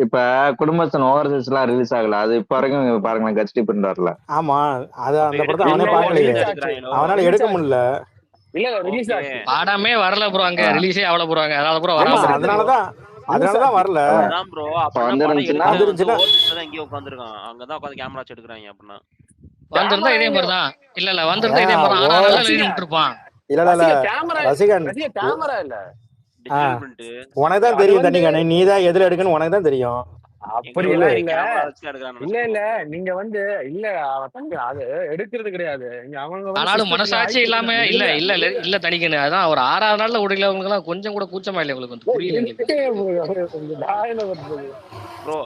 இப்ப குடும்பஸ்தன் ஓவர்சீஸ் எல்லாம் ரிலீஸ் ஆகல. அது இப்ப வரைக்கும் பாருங்களேன், கட்சி பிரிண்ட் வரல. ஆமா, அது அப்ப அந்த படத்தை அவனே எடுக்கிறவங்க பார்க்கலையே, ரிலீஸ் எடுக்கிறாங்களோ? அவனால ரிலீஸ் எடுக்க ஆச்சு. முடியல. இல்ல ரிலீஸ் ஓகே. ஆச்சு. படமே வரல ப்ரோ, அங்க ரிலீஸே அவ்வளவு போறாங்க, அதனால ப்ரோ ஆமா, வராம இருக்கு. அதனாலதான் வரல. அதான் ப்ரோ, அப்படின்னா படம் வந்துருந்துச்சுன்னா எடுக்கிறவன் வந்து வந்துருந்துச்சுன்னா ஓவர்சீஸ்ல தான் எங்கேயோ உட்காந்துருக்கான், அங்கதான் உட்காந்து கேமரா வச்சு எடுக்கிறாங்க. அப்படின்னா வந்திருந்தா இதே கேமரா மாதிரிதான். இல்ல வந்திருந்தா இதே அதான் மாதிரி 6 நாள்ல ரசிகா எழுதி விட்டுருப்பான். இல்ல கேமரா ரசிகன், ரசிகா கேமரா இல்ல. டிஜிட்டல் பிரிண்ட் உனக்கு தான் அது தெரியும் வந்து தண்ணிக்கானே, நீ தான் எதுல எடுக்கன்னு உனக்கு தான் தெரியும். அப்படியெல்லாம் இல்ல. கேமரா வச்சு எடுக்கிறான்னு இல்ல இல்ல நீங்க வந்து இல்ல தம்பி, அது எடுக்கிறது கிடையாது. இங்க அவங்க வந்து ஆனாலும் system த்துல மனசாட்சி இல்லாம இல்ல இல்ல இல்ல இல்ல தணிக்கணும். அதான் ஒரு 6வது நாள்ல விடலவங்களுக்கு எல்லாம் கொஞ்சம் கூட கூச்சமா இல்லை உங்களுக்கு, வந்து புரியல எங்களுக்கு. நான் என்ன பண்றது? ப்ரோ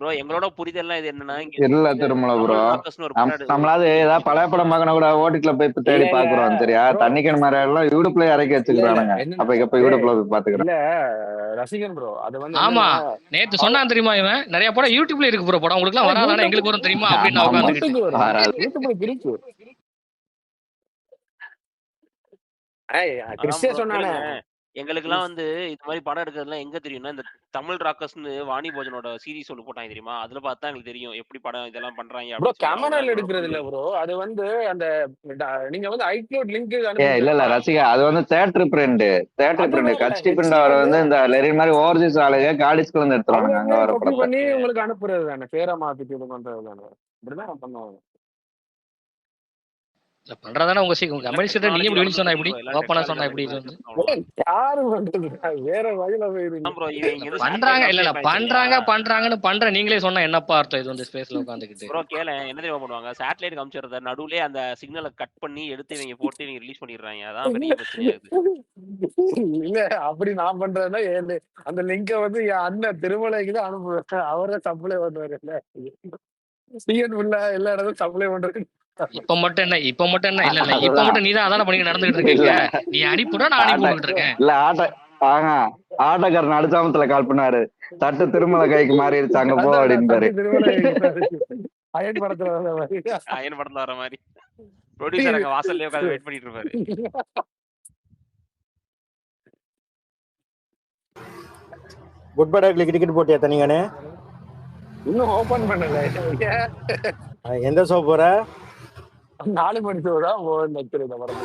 ப்ரோ எங்களோட புரிதல்லாம் இது என்னன்னா, இங்க இல்ல திருமலை ப்ரோ, தமிழ் ராக்கர்ஸ்னு ஒரு படம் நம்மளாவது ஏதாவது பழைய படம் பார்க்கணும் கூட ஓடிட்டுல போய் இப்ப தேடி இல்ல, இல்ல. பாக்குறோம் சரியா. bro. தண்ணிக்கன் மாதிரி எல்லாம் யூடியூப்ல இறக்கி வச்சுக்கிறானுங்க. என்னன்னா, அப்ப இப்ப யூடியூப்ல போய் பாத்துக்கிறேன். இல்ல ரசிகன் ப்ரோ, அது வந்து ஆமா, என்னன்னா, நேத்து சொன்னான் தெரியுமா இவன், நிறைய படம் யூடியூப்ல இருக்கு ப்ரோ, படம் உங்களுக்கு எல்லாம் வராதானே, எங்களுக்கு வரும் தெரியுமா அப்படின்னு நான் ஆமா, உட்காந்துக்கிட்டு. யூடியூப்ல வரும். வராது. யூடியூப்ல இருக்கு. அதான் கிறிஸ்டியா bro சொன்னானே. கேளுங்க. எங்களுக்கெல்லாம் வந்து இது மாதிரி படம் எடுக்கிறதுலாம் எங்க தெரியும்னா, இந்த தமிழ் ராக்கர்ஸ்னு வாணி போஜனோட சீரிஸ் ஒன்று போட்டாங்க தெரியுமா, அதுல பார்த்தா எங்களுக்கு தெரியும் எப்படி படம் இதெல்லாம் பண்றாங்க ப்ரோ அப்படின்னு சொல்லி. கேமரால அவங்கதான் எடுக்கிறது இல்ல ப்ரோ, அது வந்து அந்த நீங்க வந்து ஐக்ளவுட் லிங்க் இல்ல ரசிகா, அது வந்து தேட்டர் பிரிண்ட். தேட்டர் பிரிண்ட் கட்சி பிரிண்ட் வர வந்து இந்த லெரின் மாதிரி ஓவர்சீஸ் ஆளுங்க காடிஸ்குள்ள இருந்து எடுத்துருவாங்க அங்க வர காப்பி படத்தை. பண்ணி உங்களுக்கு அனுப்புறது தானே, பேரை மாத்திட்டு இது பண்றது தானே, இப்படிதான் பண்ணுவாங்க. இல்ல பண்றதானே உங்க உங்க கம்பெனி கிட்ட நீங்க எப்படி வெளிய சொன்னா எப்படி, ஓப்பனா சொன்னா எப்படி இது வந்து யாரு பண்றது? வேற வகையில போயிருங்க. bro இங்க இருந்து பண்றாங்க. இல்ல பண்றாங்கன்னு பண்ற நீங்களே சொன்னா என்னப்பா அர்த்தம் இது வந்து ஸ்பேஸ்ல உட்காந்துக்கிட்டு. ப்ரோ கேள என்ன தெரியுமா பண்ணுவாங்க, சேட்டலைட் காமிச்சறத நடுவுல அந்த சிக்னலை கட் பண்ணி எடுத்து இவங்க போட்டு இவங்க ரிலீஸ் பண்ணிடுறாங்க. அதான் பெரிய பிரச்சனையா இருக்கு. இல்ல அப்படி நான் பண்றதுன்னா அந்த லிங்க வந்து என் அண்ணன் திருமலைக்கு தான் அனுப்புவேன், அவரே சப்ளை பண்ணுவாரு. சிஎன் உள்ள எல்லா இடத்தும் சப்ளை பண்றது. இப்ப மட்டும் என்ன இல்ல இப்ப மட்டும் நீதான் அதான பண்ணி நடந்துகிட்டு இருக்கீங்க. நீ அனுப்பிவிட நான் அனுப்பி விட்டுட்டு இருக்கேன். இல்ல ஆட்டக்காரன் அடுத்தாமத்துல கால் பண்ணாரு, தட்டு திருமலை கைக்கு மாறிடுச்சு அங்க போ அப்படின்பாரு. அயன் படத்துல வர மாதிரி ப்ரொடியூசர் அங்க வாசல்ல உட்கார்ந்து வெயிட் பண்ணிட்டு இருப்பாரு. குட் பை டிக்கெட் போட்டியா தனியானே? இன்னும் ஓபன் பண்ணல. எந்த ஷோ போற? 4 மணி ஷோ தான் இந்த படம்.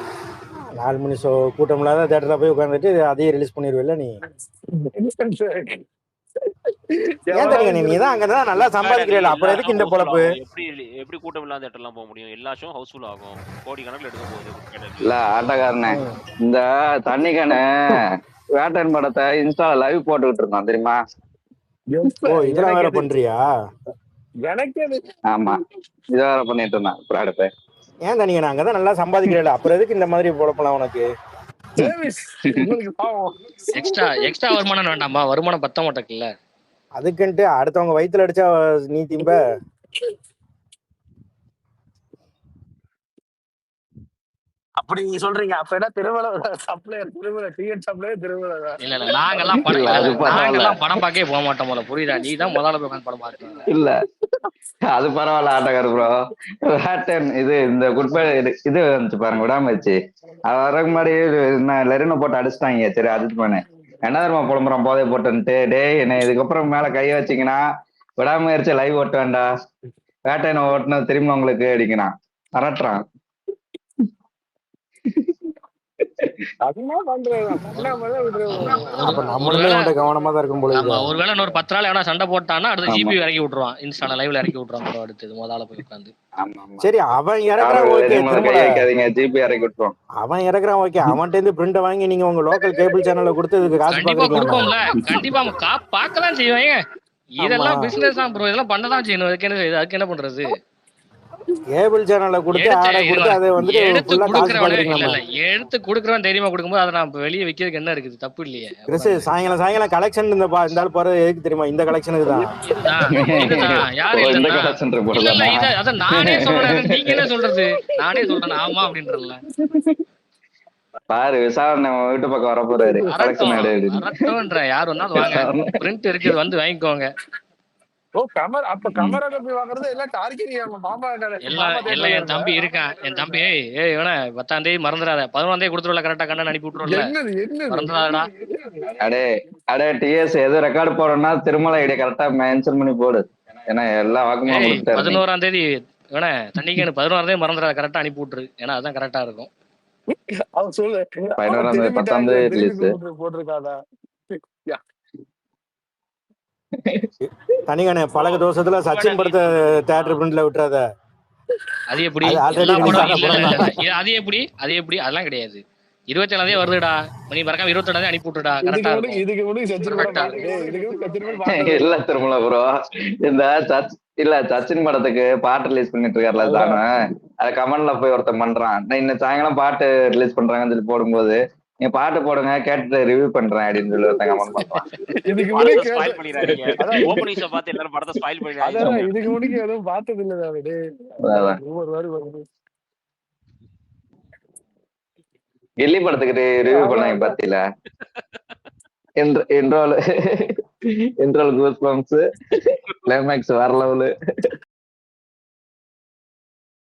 4 மணி ஷோ கூட்டம் இல்லாத தியேட்டர்ல போய் உட்காந்துட்டு அதையும் ரிலீஸ் பண்ணிடுவில்ல நீ? ஏன் தனியானே, நீ தான் அங்கதான் நல்லா சம்பாதிக்கிறீல, அப்புறம் எதுக்கு இந்த பொழப்பு? எப்படி கூட்டம் இல்லாத தியேட்டர் எல்லாம் போக முடியும்? எல்லா ஷோ ஹவுஸ்ஃபுல் ஆகும், கோடி கணக்குல எடுக்க போகுது. இல்ல ஆட்டக்காரனே, இந்த தண்ணிக்கானு வேட்டன் படத்தை இன்ஸ்டால லைவ் போட்டுக்கிட்டு இருக்கோம் தெரியுமா? ஓ, இதெல்லாம் வேற பண்றியா? எனக்கு ஆமா, இத வேற பண்ணிட்டு இருந்தான் ப்ராடக்ட். ஏன் தனியா அங்கதான் நல்லா சம்பாதிக்கிறீல, அப்புறம் எதுக்கு இந்த மாதிரி பொழப்பலாம் உனக்கு? எக்ஸ்ட்ரா வருமானம் வேண்டாமா? வருமானம் பத்த மாட்டேங்கல்ல, அதுக்குன்ட்டு அடுத்தவங்க வயித்துல அடிச்சா நீ திம்ப. அப்படி நீங்க சொல்றீங்க, அப்ப என்ன Thirumalai supplier, Thirumalai ticket supplier Thirumalai. இல்ல நாங்கெல்லாம் படம் பார்க்கவே போக மாட்டோம் போல, புரியுதா? நீ தான் முதல்ல போய் படம் பார்க்க. இல்ல அது பரவாயில்ல ஆட்டக்கார ப்ரோ. வேட்டன் இது இந்த குட் பை இது வந்துச்சு பாருங்க, விடாமச்சு அது வர்றதுக்கு முன்னாடி லெரினை போட்டு அடிச்சிட்டாங்க. சரி அதுக்கு போனேன், என்ன தெரியுமா புலம்புறான் போதை போட்டுன்ட்டு, டே என்ன இதுக்கப்புறம் மேல கைய வச்சிங்கன்னா விடாமுயற்சி லைவ் ஓட்ட வேண்டாம், வேட்டையனை ஓட்டுனது திரும்ப உங்களுக்கு அடிக்கிறான், அரட்டுறான். ஒருவேளை ஒரு 10 நாள் எவனா சண்டை போட்டான்னா அடுத்து ஜிபி இறக்கி விட்டுருவான், இன்ஸ்டால லைவ்ல இறக்கி விட்டுருவான். அடுத்து முதல்ல போய் உட்காந்து சரி அவன் இறக்குறான், ஓகே ஜிபி இறக்கி விட்டுருவான். அவன் இறக்குறான், ஓகே அவன்கிட்ட இருந்து பிரிண்ட் வாங்கி நீங்க உங்க லோக்கல் கேபிள் சேனல்ல கொடுத்து இதுக்கு காசு கொடுப்போம்ல. கண்டிப்பா பார்க்கலாம் செய்வாங்க. இதெல்லாம் பிசினஸ் தான் ப்ரோ, இதெல்லாம் பண்ணதான் செய்யணும். அதுக்கு என்ன பண்றது? கேபிள் சேனல்ல கொடுத்து ஆட கொடுத்து அதை வந்து எடுத்து குடுக்குறவன் தைரியமா கொடுக்கும்போது அதை நான் வெளியே வைக்கிறதுக்கு என்ன இருக்குது? தப்பு இல்லையே. சாயங்காலம் கலெக்ஷன் இந்த போறது எதுக்கு தெரியுமா? இந்த கலெக்ஷனுக்கு தான். யாரு அத நானே சொல்றேன், நீங்க என்ன சொல்றது? நானே சொல்றேன் ஆமா அப்படின்றல. பாரு விசாரணை வீட்டு பக்கம் வர போறாரு. யார் வந்தாலும் வாங்க, பிரிண்ட் இருக்குது வந்து வாங்கிக்கோங்க. ஓ கமர் அப்ப கமரா போய் வாங்குறது எல்லாம் டார்கெட் மாமா எல்லாம் தேட்டர்ல என் தம்பி இருக்கான். என் தம்பி ஏய் இவன 10ஆம் தேதி மறந்துடாத. 11ஆம் தேதி கொடுத்துருவல கரெக்டா கண்ணன் அனுப்பி விட்டுருவல. என்னது மறந்துடாதடா. அடே அடே டிஎஸ் எது ரெக்கார்டு போடணும்னா திருமலை ஐடியா கரெக்டா மென்ஷன் பண்ணி போடு. ஏன்னா எல்லா வாக்குமா ஏய் முடிச்சிட்டாரு. 11ஆம் தேதி இவன தண்ணிக்கு 11ஆம் தேதி மறந்துடாத கரெக்டா அனுப்பி விட்டுரு. ஏன்னா அதான் கரெக்டா இருக்கும். அவன் சொல்லு 11ஆம் தேதி 10ஆம் தேதி ரிலீஸ். போட்டிருக்காதா தனிகண்ணே பழக தோஷத்துல சச்சின் படத்தை தியேட்டர் பிரிண்ட்ல விட்டுறாத. அது எப்படி அது already எல்லா release படம் ஆன இல்ல படம் இல்ல தான். இல்ல அது எப்படி அதெல்லாம் கிடையாது. 27ஆம் தேதி வருதுடா. நீ மறக்காம 21ஆம் தேதி அனுப்பி விட்டுடா கரெக்டா இருக்கும். இதுக்கு முன்னாடி சச்சின் படம் Correct ஆ. பாரு. இதுக்கு சச்சின் படம் பார்த்தது இல்ல திருமலை ப்ரோ, இந்த சச்சின் படத்துக்கு பாட்டு ரிலீஸ் பண்ணிட்டு இருக்காருல தானே, அது கமெண்ட்ல போய் ஒருத்தன் பண்றான், நான் இன்னும் சாயங்காலம் பாட்டு ரிலீஸ் பண்றாங்கன்னு சொல்லி போடும்போது நீங்க பாட்டு போடுங்க கேட்டுட்டு ரிவ்யூ பண்றேன் அப்படின்னு சொல்லி ஒருத்தன் கமெண்ட் பண்றான். இதுக்கு படத்தை முன்னாடி ஸ்பாயில் பண்ணிடாதீங்க. அதான் ஓப்பனிங்ஸை பார்த்து எல்லாரும் படத்தை ஸ்பாயில் அதான் பண்ணிடாதீங்க. இதுக்கு முன்னாடி எதுவும் பார்த்தது இல்ல தாவிடு. அதான். ஒவ்வொரு வாரம் வருது. கில்லி படத்துக்கு ரிவ்யூ பண்ணாங்க பாத்தீல, இன்ட்ரோல் கூஸ் பம்ப்ஸ் கிளைமேக்ஸ் வேற லெவலு.